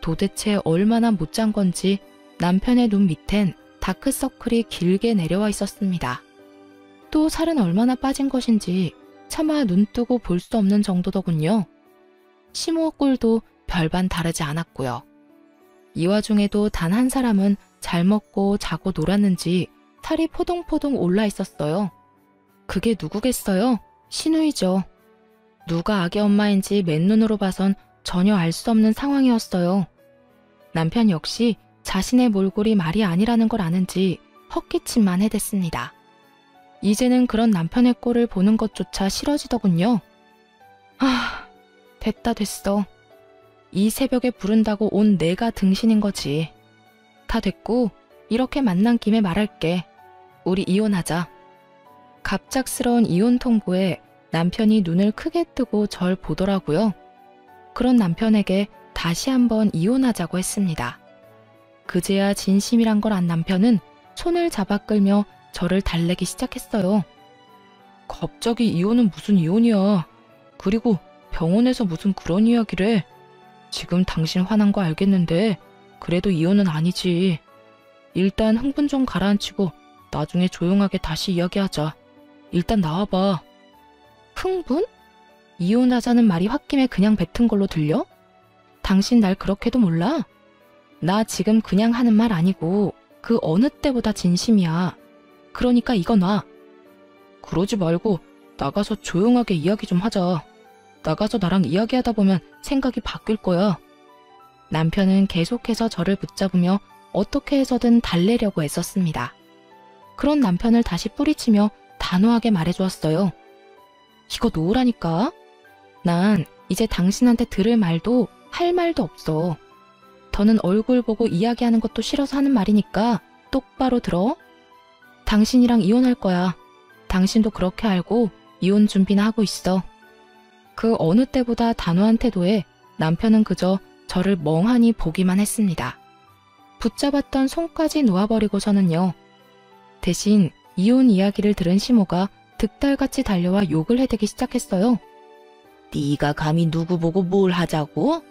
도대체 얼마나 못 잔 건지 남편의 눈 밑엔 다크서클이 길게 내려와 있었습니다. 또 살은 얼마나 빠진 것인지 차마 눈 뜨고 볼 수 없는 정도더군요. 시모 꼴도 별반 다르지 않았고요. 이 와중에도 단 한 사람은 잘 먹고 자고 놀았는지 살이 포동포동 올라 있었어요. 그게 누구겠어요? 신우이죠. 누가 악의 엄마인지 맨눈으로 봐선 전혀 알 수 없는 상황이었어요. 남편 역시 자신의 몰골이 말이 아니라는 걸 아는지 헛기침만 해댔습니다. 이제는 그런 남편의 꼴을 보는 것조차 싫어지더군요. 아, 됐어. 이 새벽에 부른다고 온 내가 등신인 거지. 다 됐고 이렇게 만난 김에 말할게. 우리 이혼하자. 갑작스러운 이혼 통보에 남편이 눈을 크게 뜨고 절 보더라고요. 그런 남편에게 다시 한번 이혼하자고 했습니다. 그제야 진심이란 걸 안 남편은 손을 잡아 끌며 저를 달래기 시작했어요. 갑자기 이혼은 무슨 이혼이야. 그리고 병원에서 무슨 그런 이야기를 해. 지금 당신 화난 거 알겠는데 그래도 이혼은 아니지. 일단 흥분 좀 가라앉히고 나중에 조용하게 다시 이야기하자. 일단 나와봐. 흥분? 이혼하자는 말이 홧김에 그냥 뱉은 걸로 들려? 당신 날 그렇게도 몰라? 나 지금 그냥 하는 말 아니고 그 어느 때보다 진심이야. 그러니까 이거 놔. 그러지 말고 나가서 조용하게 이야기 좀 하자. 나가서 나랑 이야기하다 보면 생각이 바뀔 거야. 남편은 계속해서 저를 붙잡으며 어떻게 해서든 달래려고 애썼습니다. 그런 남편을 다시 뿌리치며 단호하게 말해주었어요. 이거 놓으라니까. 난 이제 당신한테 들을 말도 할 말도 없어. 더는 얼굴 보고 이야기하는 것도 싫어서 하는 말이니까 똑바로 들어. 당신이랑 이혼할 거야. 당신도 그렇게 알고 이혼 준비나 하고 있어. 그 어느 때보다 단호한 태도에 남편은 그저 저를 멍하니 보기만 했습니다. 붙잡았던 손까지 놓아버리고서는요. 대신 이혼 이야기를 들은 시모가 득달같이 달려와 욕을 해대기 시작했어요. 네가 감히 누구 보고 뭘 하자고?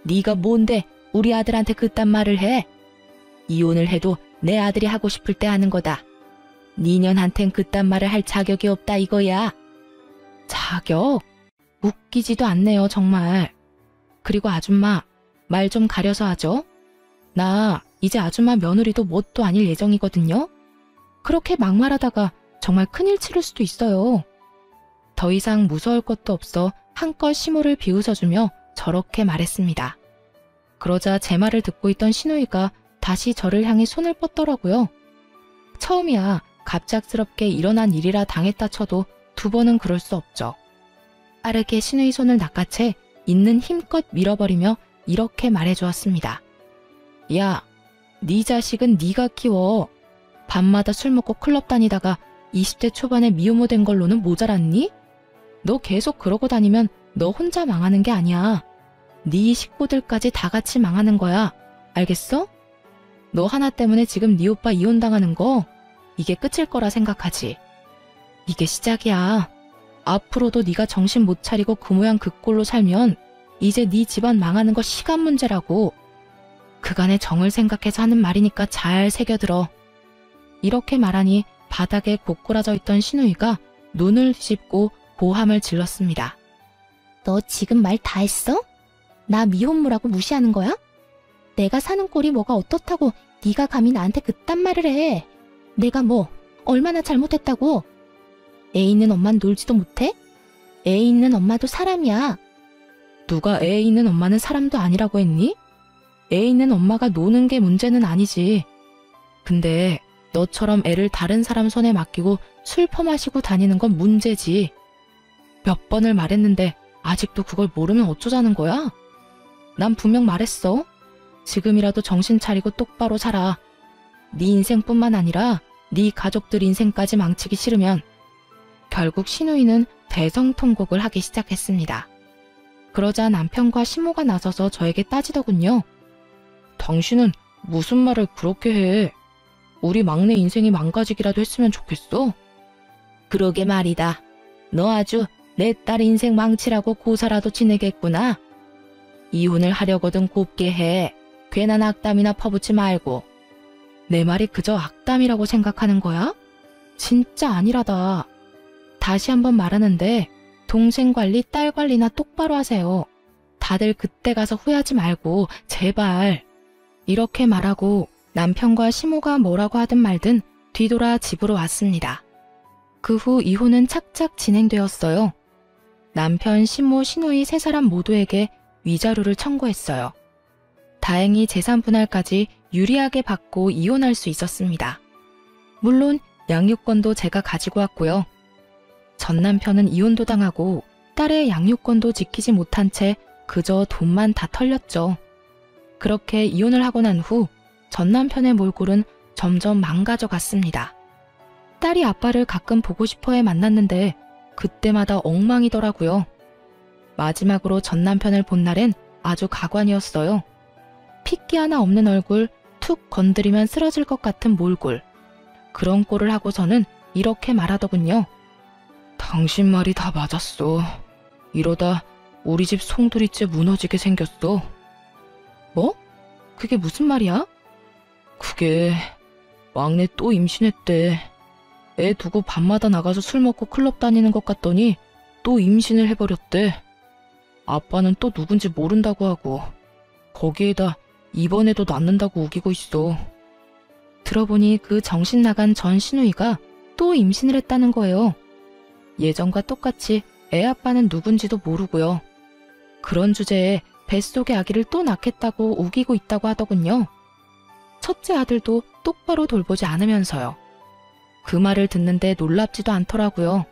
네가 뭔데 우리 아들한테 그딴 말을 해? 이혼을 해도 내 아들이 하고 싶을 때 하는 거다. 니년한텐 그딴 말을 할 자격이 없다 이거야. 자격? 웃기지도 않네요, 정말. 그리고 아줌마, 말 좀 가려서 하죠. 나 이제 아줌마 며느리도 뭣도 아닐 예정이거든요. 그렇게 막말하다가 정말 큰일 치를 수도 있어요. 더 이상 무서울 것도 없어 한껏 시모를 비웃어주며 저렇게 말했습니다. 그러자 제 말을 듣고 있던 시누이가 다시 저를 향해 손을 뻗더라고요. 처음이야 갑작스럽게 일어난 일이라 당했다 쳐도 두 번은 그럴 수 없죠. 빠르게 시누이 손을 낚아채 있는 힘껏 밀어버리며 이렇게 말해주었습니다. 야, 네 자식은 네가 키워. 밤마다 술 먹고 클럽 다니다가 20대 초반에 미혼모 된 걸로는 모자랐니? 너 계속 그러고 다니면 너 혼자 망하는 게 아니야. 네 식구들까지 다 같이 망하는 거야. 알겠어? 너 하나 때문에 지금 네 오빠 이혼당하는 거 이게 끝일 거라 생각하지. 이게 시작이야. 앞으로도 네가 정신 못 차리고 그 모양 그 꼴로 살면 이제 네 집안 망하는 거 시간 문제라고. 그간의 정을 생각해서 하는 말이니까 잘 새겨들어. 이렇게 말하니 바닥에 고꾸라져 있던 시누이가 눈을 뒤집고 고함을 질렀습니다. 너 지금 말 다 했어? 나 미혼모라고 무시하는 거야? 내가 사는 꼴이 뭐가 어떻다고 네가 감히 나한테 그딴 말을 해. 내가 뭐 얼마나 잘못했다고. 애 있는 엄만 놀지도 못해? 애 있는 엄마도 사람이야. 누가 애 있는 엄마는 사람도 아니라고 했니? 애 있는 엄마가 노는 게 문제는 아니지. 근데 너처럼 애를 다른 사람 손에 맡기고 술 퍼마시고 다니는 건 문제지. 몇 번을 말했는데 아직도 그걸 모르면 어쩌자는 거야? 난 분명 말했어. 지금이라도 정신 차리고 똑바로 살아. 네 인생뿐만 아니라 네 가족들 인생까지 망치기 싫으면. 결국 시누이는 대성통곡을 하기 시작했습니다. 그러자 남편과 시모가 나서서 저에게 따지더군요. 당신은 무슨 말을 그렇게 해? 우리 막내 인생이 망가지기라도 했으면 좋겠어? 그러게 말이다. 너 아주 내 딸 인생 망치라고 고사라도 지내겠구나. 이혼을 하려거든 곱게 해. 괜한 악담이나 퍼붓지 말고. 내 말이 그저 악담이라고 생각하는 거야? 진짜 아니라다. 다시 한번 말하는데 동생 관리, 딸 관리나 똑바로 하세요. 다들 그때 가서 후회하지 말고 제발. 이렇게 말하고 남편과 시모가 뭐라고 하든 말든 뒤돌아 집으로 왔습니다. 그 후 이혼은 착착 진행되었어요. 남편, 시모, 시누이 세 사람 모두에게 위자료를 청구했어요. 다행히 재산 분할까지 유리하게 받고 이혼할 수 있었습니다. 물론 양육권도 제가 가지고 왔고요. 전 남편은 이혼도 당하고 딸의 양육권도 지키지 못한 채 그저 돈만 다 털렸죠. 그렇게 이혼을 하고 난 후 전 남편의 몰골은 점점 망가져 갔습니다. 딸이 아빠를 가끔 보고 싶어해 만났는데 그때마다 엉망이더라고요. 마지막으로 전 남편을 본 날엔 아주 가관이었어요. 핏기 하나 없는 얼굴, 툭 건드리면 쓰러질 것 같은 몰골. 그런 꼴을 하고서는 이렇게 말하더군요. 당신 말이 다 맞았어. 이러다 우리 집 송두리째 무너지게 생겼어. 뭐? 그게 무슨 말이야? 그게 막내 또 임신했대. 애 두고 밤마다 나가서 술 먹고 클럽 다니는 것 같더니 또 임신을 해버렸대. 아빠는 또 누군지 모른다고 하고 거기에다 이번에도 낳는다고 우기고 있어. 들어보니 그 정신 나간 전 시누이가 또 임신을 했다는 거예요. 예전과 똑같이 애 아빠는 누군지도 모르고요. 그런 주제에 뱃속의 아기를 또 낳겠다고 우기고 있다고 하더군요. 첫째 아들도 똑바로 돌보지 않으면서요. 그 말을 듣는데 놀랍지도 않더라고요.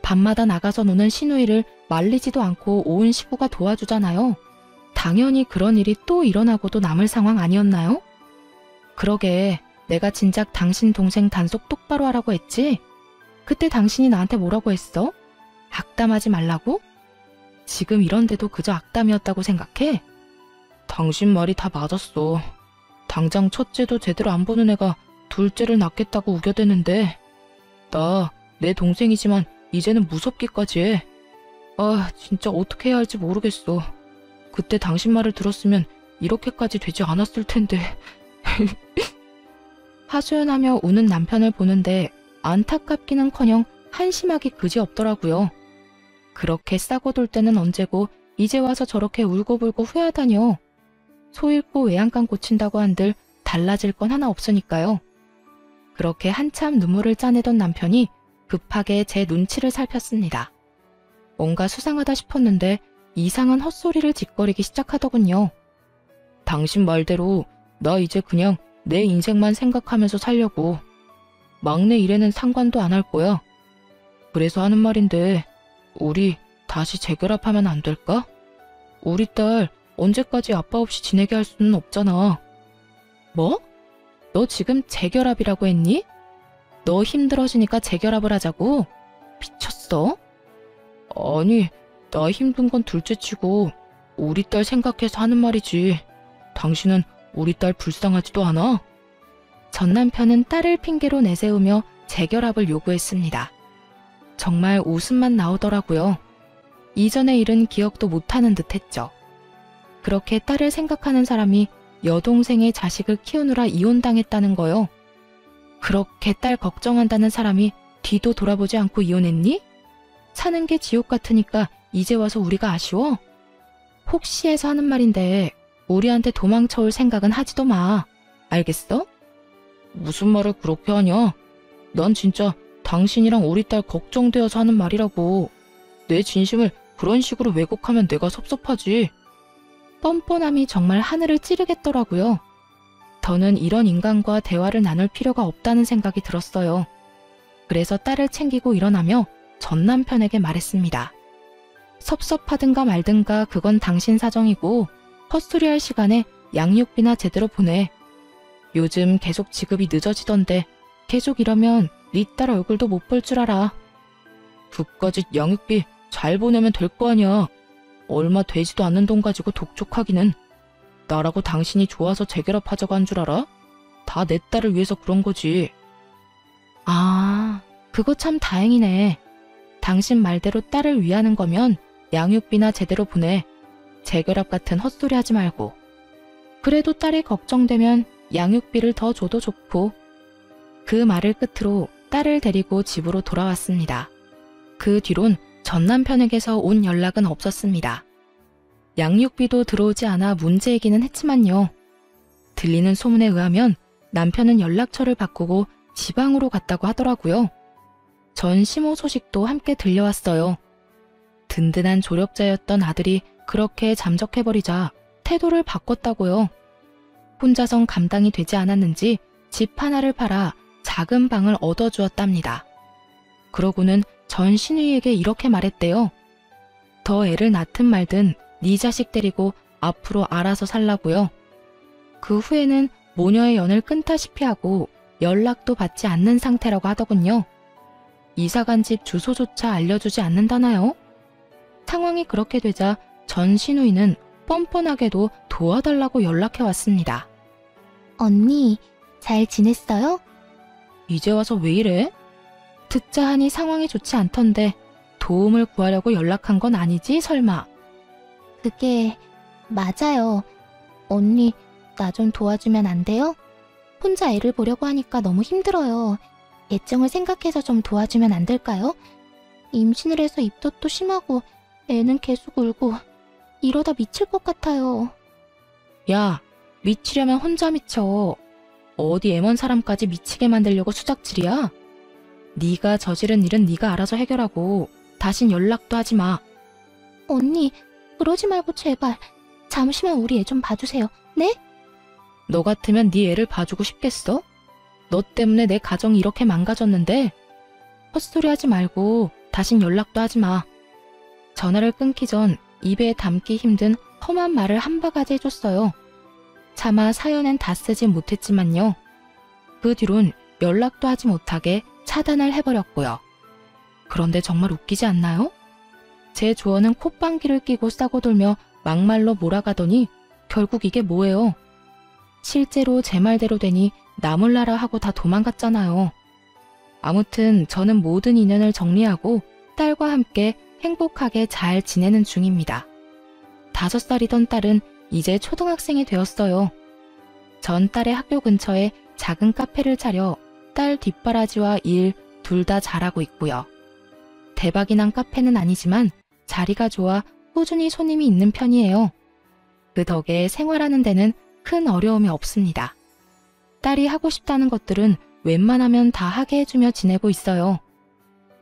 밤마다 나가서 노는 시누이를 말리지도 않고 온 시부가 도와주잖아요. 당연히 그런 일이 또 일어나고도 남을 상황 아니었나요? 그러게 내가 진작 당신 동생 단속 똑바로 하라고 했지? 그때 당신이 나한테 뭐라고 했어? 악담하지 말라고? 지금 이런데도 그저 악담이었다고 생각해? 당신 말이 다 맞았어. 당장 첫째도 제대로 안 보는 애가 둘째를 낳겠다고 우겨대는데 나 내 동생이지만 이제는 무섭기까지 해. 아 진짜 어떻게 해야 할지 모르겠어. 그때 당신 말을 들었으면 이렇게까지 되지 않았을 텐데. 하소연하며 우는 남편을 보는데 안타깝기는커녕 한심하기 그지없더라고요. 그렇게 싸고 돌 때는 언제고 이제 와서 저렇게 울고불고 후회하다니요. 소 잃고 외양간 고친다고 한들 달라질 건 하나 없으니까요. 그렇게 한참 눈물을 짜내던 남편이 급하게 제 눈치를 살폈습니다. 뭔가 수상하다 싶었는데 이상한 헛소리를 짓거리기 시작하더군요. 당신 말대로 나 이제 그냥 내 인생만 생각하면서 살려고. 막내 일에는 상관도 안 할 거야. 그래서 하는 말인데 우리 다시 재결합하면 안 될까? 우리 딸 언제까지 아빠 없이 지내게 할 수는 없잖아. 뭐? 너 지금 재결합이라고 했니? 너 힘들어지니까 재결합을 하자고? 미쳤어? 아니, 나 힘든 건 둘째치고 우리 딸 생각해서 하는 말이지. 당신은 우리 딸 불쌍하지도 않아? 전 남편은 딸을 핑계로 내세우며 재결합을 요구했습니다. 정말 웃음만 나오더라고요. 이전의 일은 기억도 못하는 듯 했죠. 그렇게 딸을 생각하는 사람이 여동생의 자식을 키우느라 이혼당했다는 거요. 그렇게 딸 걱정한다는 사람이 뒤도 돌아보지 않고 이혼했니? 사는 게 지옥 같으니까 이제 와서 우리가 아쉬워? 혹시 해서 하는 말인데 우리한테 도망쳐올 생각은 하지도 마. 알겠어? 무슨 말을 그렇게 하냐? 난 진짜 당신이랑 우리 딸 걱정되어서 하는 말이라고. 내 진심을 그런 식으로 왜곡하면 내가 섭섭하지. 뻔뻔함이 정말 하늘을 찌르겠더라고요. 더는 이런 인간과 대화를 나눌 필요가 없다는 생각이 들었어요. 그래서 딸을 챙기고 일어나며 전 남편에게 말했습니다. 섭섭하든가 말든가 그건 당신 사정이고 헛소리할 시간에 양육비나 제대로 보내. 요즘 계속 지급이 늦어지던데 계속 이러면 네 딸 얼굴도 못 볼 줄 알아. 그까짓 양육비 잘 보내면 될 거 아니야. 얼마 되지도 않는 돈 가지고 독촉하기는. 나라고 당신이 좋아서 재결합하자고 한 줄 알아? 다 내 딸을 위해서 그런 거지. 아, 그거 참 다행이네. 당신 말대로 딸을 위하는 거면 양육비나 제대로 보내. 재결합 같은 헛소리 하지 말고. 그래도 딸이 걱정되면 양육비를 더 줘도 좋고. 그 말을 끝으로 딸을 데리고 집으로 돌아왔습니다. 그 뒤론 전 남편에게서 온 연락은 없었습니다. 양육비도 들어오지 않아 문제이기는 했지만요. 들리는 소문에 의하면 남편은 연락처를 바꾸고 지방으로 갔다고 하더라고요. 전 시모 소식도 함께 들려왔어요. 든든한 조력자였던 아들이 그렇게 잠적해버리자 태도를 바꿨다고요. 혼자선 감당이 되지 않았는지 집 하나를 팔아 작은 방을 얻어주었답니다. 그러고는 전 시누이에게 이렇게 말했대요. 더 애를 낳든 말든 네 자식 데리고 앞으로 알아서 살라고요. 그 후에는 모녀의 연을 끊다시피 하고 연락도 받지 않는 상태라고 하더군요. 이사간 집 주소조차 알려주지 않는다나요? 상황이 그렇게 되자 전 시누이는 뻔뻔하게도 도와달라고 연락해 왔습니다. 언니, 잘 지냈어요? 이제 와서 왜 이래? 듣자 하니 상황이 좋지 않던데 도움을 구하려고 연락한 건 아니지 설마? 그게 맞아요. 언니, 나 좀 도와주면 안 돼요? 혼자 애를 보려고 하니까 너무 힘들어요. 애정을 생각해서 좀 도와주면 안 될까요? 임신을 해서 입덧도 심하고 애는 계속 울고 이러다 미칠 것 같아요. 야, 미치려면 혼자 미쳐. 어디 애먼 사람까지 미치게 만들려고 수작질이야? 네가 저지른 일은 네가 알아서 해결하고 다신 연락도 하지 마. 언니, 그러지 말고 제발 잠시만 우리 애 좀 봐주세요. 네? 너 같으면 네 애를 봐주고 싶겠어? 너 때문에 내 가정이 이렇게 망가졌는데 헛소리 하지 말고 다신 연락도 하지 마. 전화를 끊기 전 입에 담기 힘든 험한 말을 한 바가지 해줬어요. 차마 사연엔 다 쓰지 못했지만요. 그 뒤론 연락도 하지 못하게 차단을 해버렸고요. 그런데 정말 웃기지 않나요? 제 조언은 콧방귀를 끼고 싸고 돌며 막말로 몰아가더니 결국 이게 뭐예요? 실제로 제 말대로 되니 나몰라라 하고 다 도망갔잖아요. 아무튼 저는 모든 인연을 정리하고 딸과 함께 행복하게 잘 지내는 중입니다. 5살이던 딸은 이제 초등학생이 되었어요. 전 딸의 학교 근처에 작은 카페를 차려 딸 뒷바라지와 일, 둘 다 잘하고 있고요. 대박이 난 카페는 아니지만 자리가 좋아 꾸준히 손님이 있는 편이에요. 그 덕에 생활하는 데는 큰 어려움이 없습니다. 딸이 하고 싶다는 것들은 웬만하면 다 하게 해주며 지내고 있어요.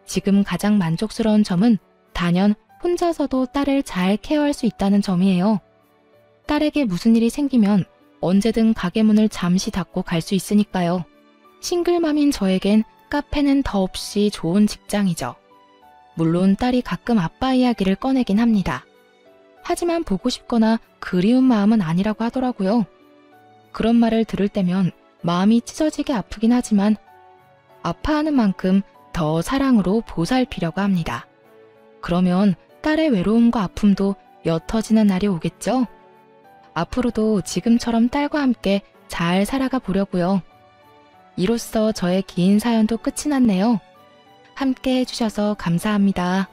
지금 가장 만족스러운 점은 단연 혼자서도 딸을 잘 케어할 수 있다는 점이에요. 딸에게 무슨 일이 생기면 언제든 가게 문을 잠시 닫고 갈 수 있으니까요. 싱글맘인 저에겐 카페는 더없이 좋은 직장이죠. 물론 딸이 가끔 아빠 이야기를 꺼내긴 합니다. 하지만 보고 싶거나 그리운 마음은 아니라고 하더라고요. 그런 말을 들을 때면 마음이 찢어지게 아프긴 하지만 아파하는 만큼 더 사랑으로 보살피려고 합니다. 그러면 딸의 외로움과 아픔도 옅어지는 날이 오겠죠? 앞으로도 지금처럼 딸과 함께 잘 살아가 보려고요. 이로써 저의 긴 사연도 끝이 났네요. 함께 해주셔서 감사합니다.